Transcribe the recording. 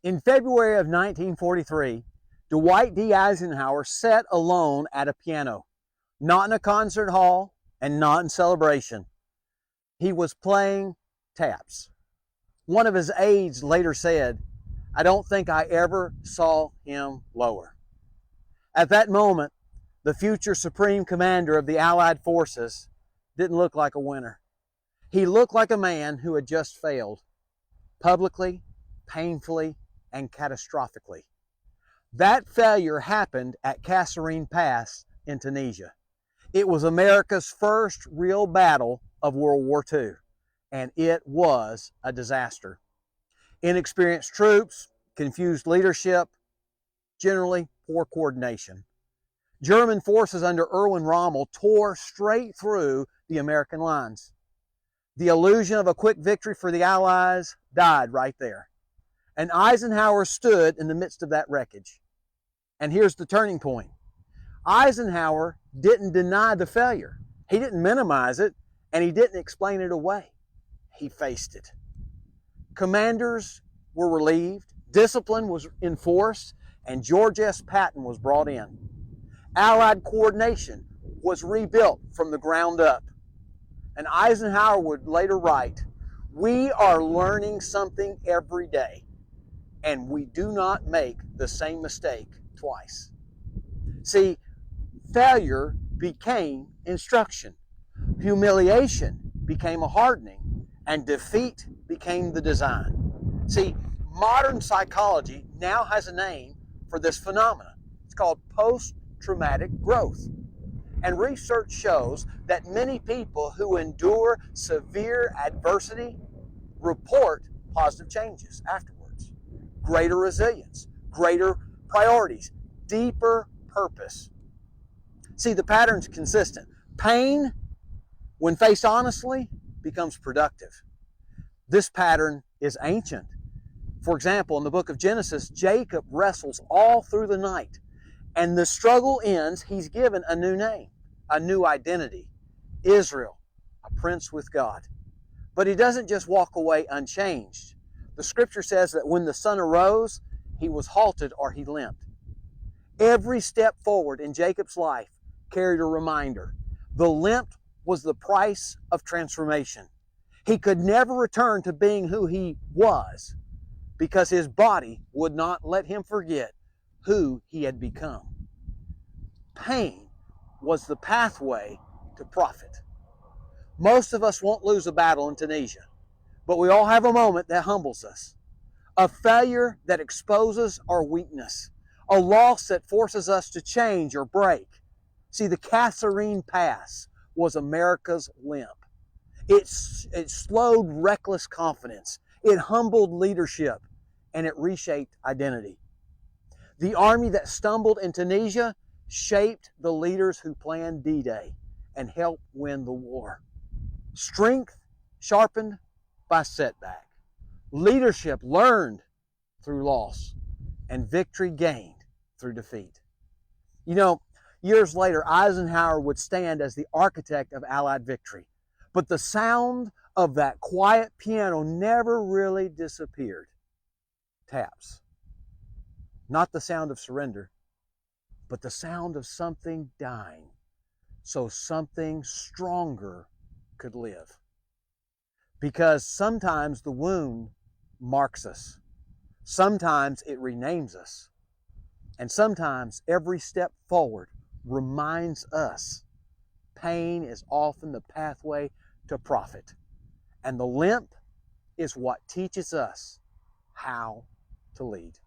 In February of 1943, Dwight D. Eisenhower sat alone at a piano, not in a concert hall and not in celebration. He was playing taps. One of his aides later said, "I don't think I ever saw him lower." At that moment, the future Supreme Commander of the Allied forces didn't look like a winner. He looked like a man who had just failed, publicly, painfully, and catastrophically. That failure happened at Kasserine Pass in Tunisia. It was America's first real battle of World War II, and it was a disaster. Inexperienced troops, confused leadership, generally poor coordination. German forces under Erwin Rommel tore straight through the American lines. The illusion of a quick victory for the Allies died right there. And Eisenhower stood in the midst of that wreckage. And here's the turning point. Eisenhower didn't deny the failure. He didn't minimize it, and he didn't explain it away. He faced it. Commanders were relieved, discipline was enforced, and George S. Patton was brought in. Allied coordination was rebuilt from the ground up. And Eisenhower would later write, "We are learning something every day, and we do not make the same mistake twice." See, failure became instruction. Humiliation became a hardening, and defeat became the design. See, modern psychology now has a name for this phenomenon. It's called post-traumatic growth. And research shows that many people who endure severe adversity report positive changes afterwards. Greater resilience, greater priorities, deeper purpose. See, the pattern's consistent. Pain, when faced honestly, becomes productive. This pattern is ancient. For example, in the book of Genesis, Jacob wrestles all through the night, and the struggle ends. He's given a new name, a new identity, Israel, a prince with God. But he doesn't just walk away unchanged. The scripture says that when the sun arose, he was halted or he limped. Every step forward in Jacob's life carried a reminder. The limp was the price of transformation. He could never return to being who he was because his body would not let him forget who he had become. Pain was the pathway to profit. Most of us won't lose a battle in Tunisia, but we all have a moment that humbles us. A failure that exposes our weakness. A loss that forces us to change or break. See, the Kasserine Pass was America's limp. It slowed reckless confidence. It humbled leadership, and it reshaped identity. The army that stumbled in Tunisia shaped the leaders who planned D-Day and helped win the war. Strength sharpened by setback. Leadership learned through loss, and victory gained through defeat. You know, years later, Eisenhower would stand as the architect of Allied victory. But the sound of that quiet piano never really disappeared. Taps. Not the sound of surrender, but the sound of something dying, so something stronger could live. Because sometimes the wound marks us. Sometimes it renames us. And sometimes every step forward reminds us pain is often the pathway to profit. And the limp is what teaches us how to lead.